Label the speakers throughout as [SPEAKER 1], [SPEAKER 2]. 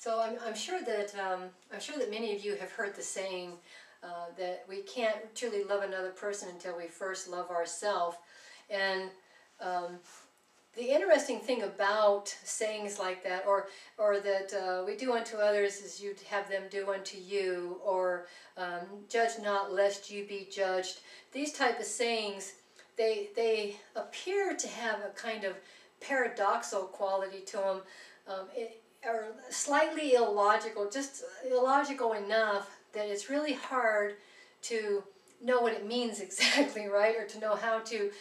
[SPEAKER 1] So I'm sure that many of you have heard the saying that we can't truly love another person until we first love ourselves. And the interesting thing about sayings like that, or that we do unto others as you'd have them do unto you, or judge not lest you be judged, these type of sayings, they appear to have a kind of paradoxical quality to them, or slightly illogical, just illogical enough that it's really hard to know what it means exactly, right? Or to know how to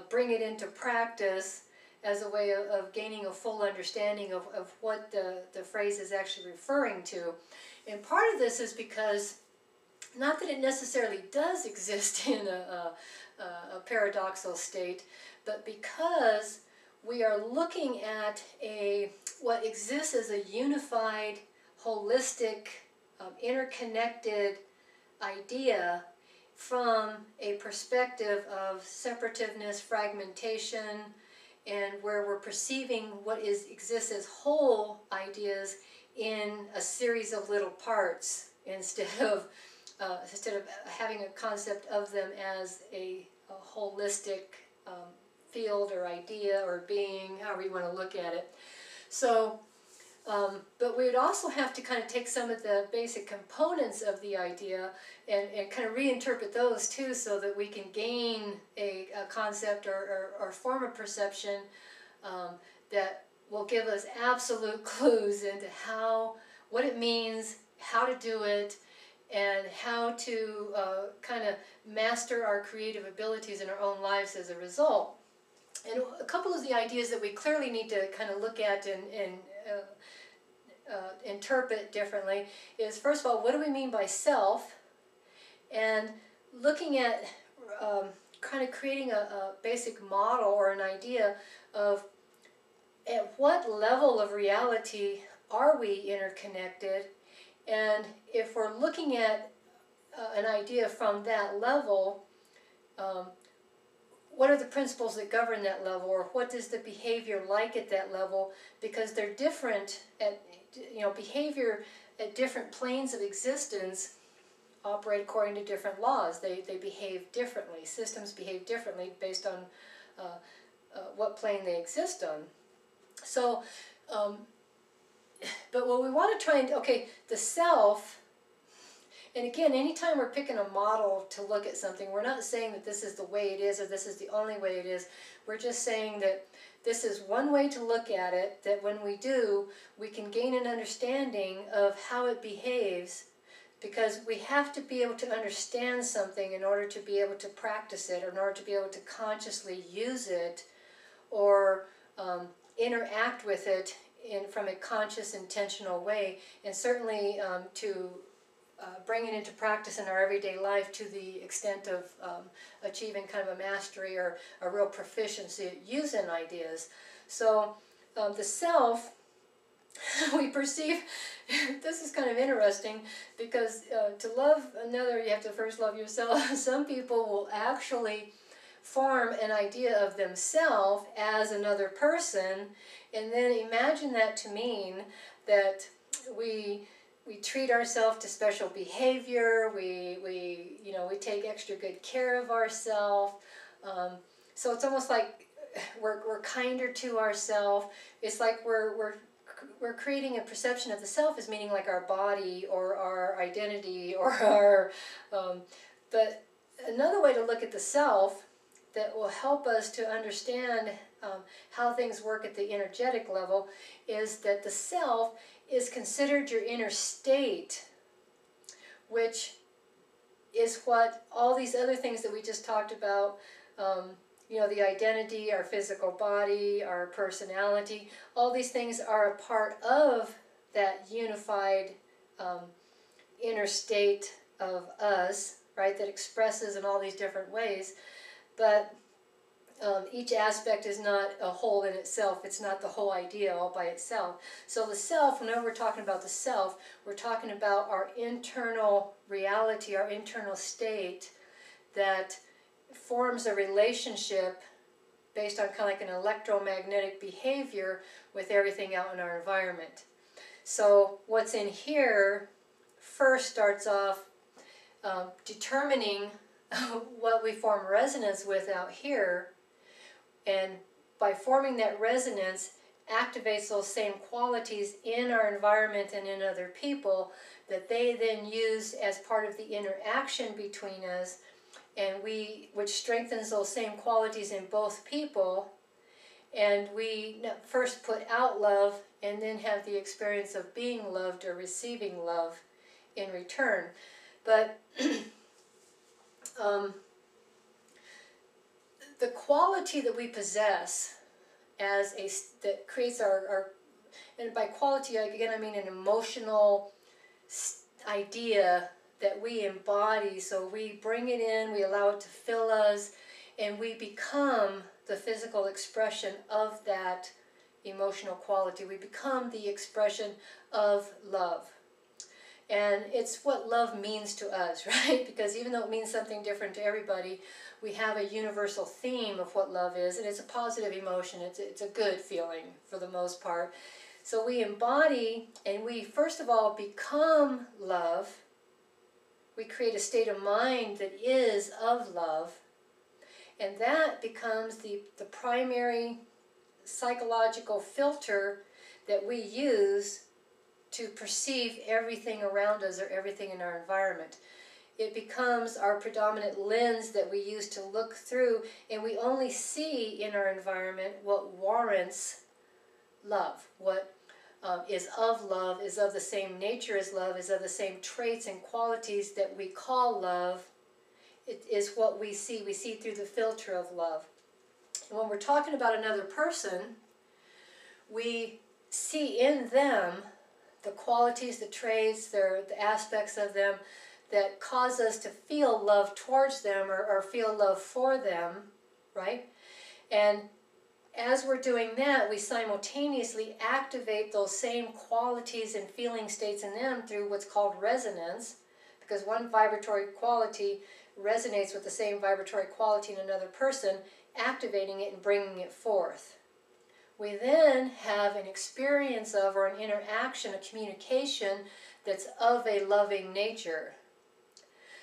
[SPEAKER 1] bring it into practice as a way of gaining a full understanding of what the phrase is actually referring to. And part of this is because, not that it necessarily does exist in a paradoxical state, but because we are looking at what exists as a unified, holistic, interconnected idea from a perspective of separativeness, fragmentation, and where we're perceiving what exists as whole ideas in a series of little parts instead of having a concept of them as a holistic field or idea or being, however you want to look at it. So, but we would also have to kind of take some of the basic components of the idea and kind of reinterpret those too, so that we can gain a concept or form of perception that will give us absolute clues into what it means, how to do it, and how to kind of master our creative abilities in our own lives as a result. And a couple of the ideas that we clearly need to kind of look at and interpret differently is, first of all, what do we mean by self? And looking at kind of creating a basic model or an idea of at what level of reality are we interconnected, and if we're looking at an idea from that level, what are the principles that govern that level, or what is the behavior like at that level? Because they're different behavior at different planes of existence operate according to different laws. They behave differently. Systems behave differently based on what plane they exist on. So, but what we want to try and, the self. And again, anytime we're picking a model to look at something, we're not saying that this is the way it is or this is the only way it is. We're just saying that this is one way to look at it, that when we do, we can gain an understanding of how it behaves, because we have to be able to understand something in order to be able to practice it, or in order to be able to consciously use it or interact with it from a conscious, intentional way, and certainly to bring it into practice in our everyday life to the extent of achieving kind of a mastery or a real proficiency at using ideas. So the self, we perceive, this is kind of interesting, because to love another you have to first love yourself. Some people will actually form an idea of themselves as another person, and then imagine that to mean that we treat ourselves to special behavior, we take extra good care of ourselves. So it's almost like we're kinder to ourselves. It's like we're creating a perception of the self as meaning like our body or our identity or our... but another way to look at the self that will help us to understand how things work at the energetic level is that the self is considered your inner state, which is what all these other things that we just talked about, the identity, our physical body, our personality, all these things are a part of that unified inner state of us, right, that expresses in all these different ways. But each aspect is not a whole in itself. It's not the whole idea all by itself. So the self, whenever we're talking about the self, we're talking about our internal reality, our internal state that forms a relationship based on kind of like an electromagnetic behavior with everything out in our environment. So what's in here first starts off determining what we form resonance with out here, and by forming that resonance activates those same qualities in our environment and in other people that they then use as part of the interaction between us, and which strengthens those same qualities in both people, and we first put out love and then have the experience of being loved or receiving love in return. But the quality that we possess that creates our, and by quality again I mean an emotional idea that we embody. So we bring it in, we allow it to fill us, and we become the physical expression of that emotional quality. We become the expression of love. And it's what love means to us, right? Because even though it means something different to everybody, we have a universal theme of what love is, and it's a positive emotion. It's a good feeling for the most part. So we embody, and we first of all become love. We create a state of mind that is of love, and that becomes the primary psychological filter that we use to perceive everything around us or everything in our environment. It becomes our predominant lens that we use to look through, and we only see in our environment what warrants love, what is of love, is of the same nature as love, is of the same traits and qualities that we call love. It is what we see. We see through the filter of love. And when we're talking about another person, we see in them the qualities, the traits, the aspects of them that cause us to feel love towards them or feel love for them, right? And as we're doing that, we simultaneously activate those same qualities and feeling states in them through what's called resonance, because one vibratory quality resonates with the same vibratory quality in another person, activating it and bringing it forth. We then have an experience of, or an interaction, a communication that's of a loving nature.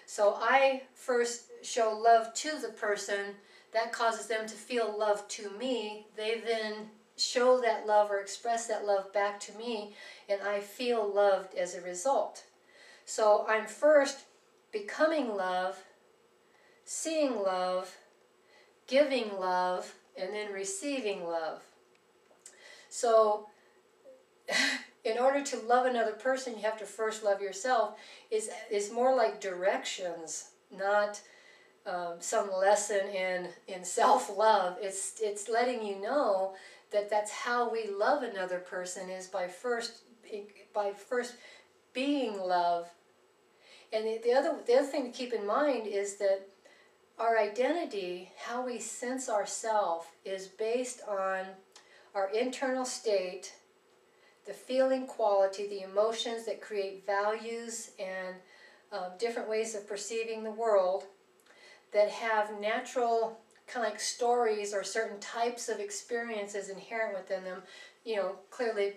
[SPEAKER 1] So I first show love to the person, that causes them to feel love to me. They then show that love or express that love back to me, and I feel loved as a result. So I'm first becoming love, seeing love, giving love, and then receiving love. So in order to love another person, you have to first love yourself. Is more like directions, not some lesson in self-love. It's letting you know that that's how we love another person, is by first being love. And the other thing to keep in mind is that our identity, how we sense ourselves, is based on our internal state, the feeling quality, the emotions that create values and different ways of perceiving the world that have natural kind of like stories or certain types of experiences inherent within them. You know, clearly,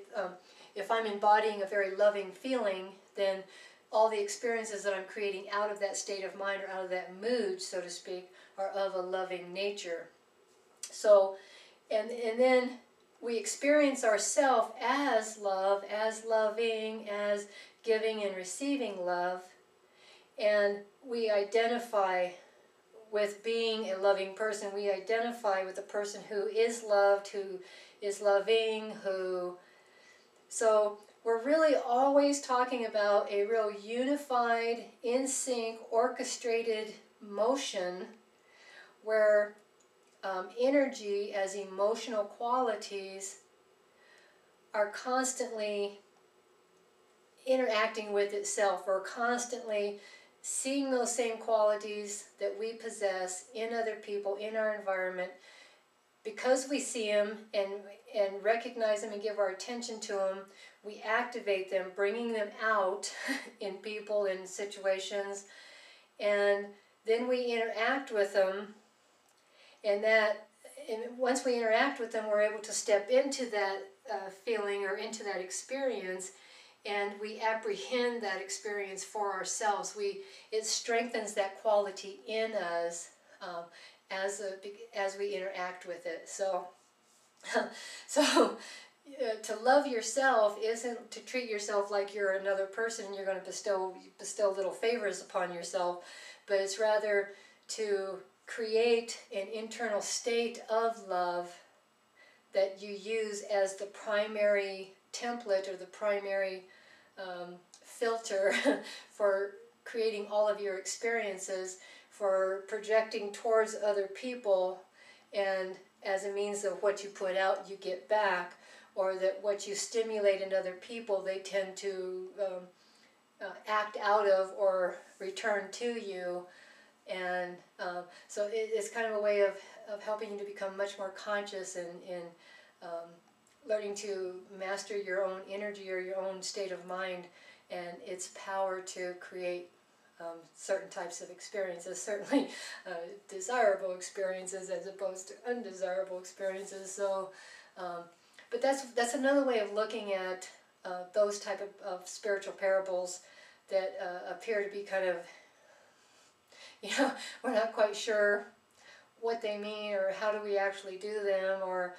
[SPEAKER 1] if I'm embodying a very loving feeling, then all the experiences that I'm creating out of that state of mind or out of that mood, so to speak, are of a loving nature. So, and then we experience ourselves as love, as loving, as giving and receiving love, and we identify with being a loving person. We identify with the person who is loved, who is loving, so we're really always talking about a real unified, in sync, orchestrated motion where energy as emotional qualities are constantly interacting with itself, or constantly seeing those same qualities that we possess in other people, in our environment. Because we see them and recognize them and give our attention to them, we activate them, bringing them out in people, in situations, and then we interact with them. And once we interact with them, we're able to step into that feeling or into that experience and we apprehend that experience for ourselves. It strengthens that quality in us as we interact with it. So, to love yourself isn't to treat yourself like you're another person and you're going to bestow little favors upon yourself, but it's rather to create an internal state of love that you use as the primary template or the primary filter for creating all of your experiences, for projecting towards other people, and as a means of what you put out you get back, or that what you stimulate in other people they tend to act out of or return to you. And so it's kind of a way of helping you to become much more conscious in learning to master your own energy or your own state of mind and its power to create certain types of experiences, certainly desirable experiences as opposed to undesirable experiences. So, but that's another way of looking at those type of spiritual parables that appear to be kind of, we're not quite sure what they mean or how do we actually do them, or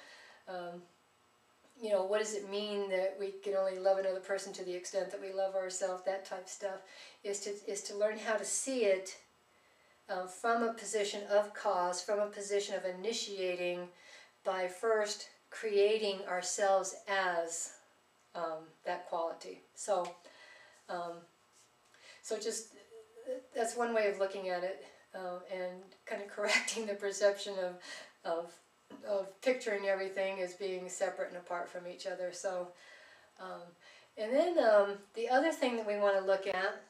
[SPEAKER 1] what does it mean that we can only love another person to the extent that we love ourselves. That type of stuff is to learn how to see it from a position of cause, from a position of initiating, by first creating ourselves as that quality. So just that's one way of looking at it, and kind of correcting the perception of picturing everything as being separate and apart from each other. So, and then the other thing that we want to look at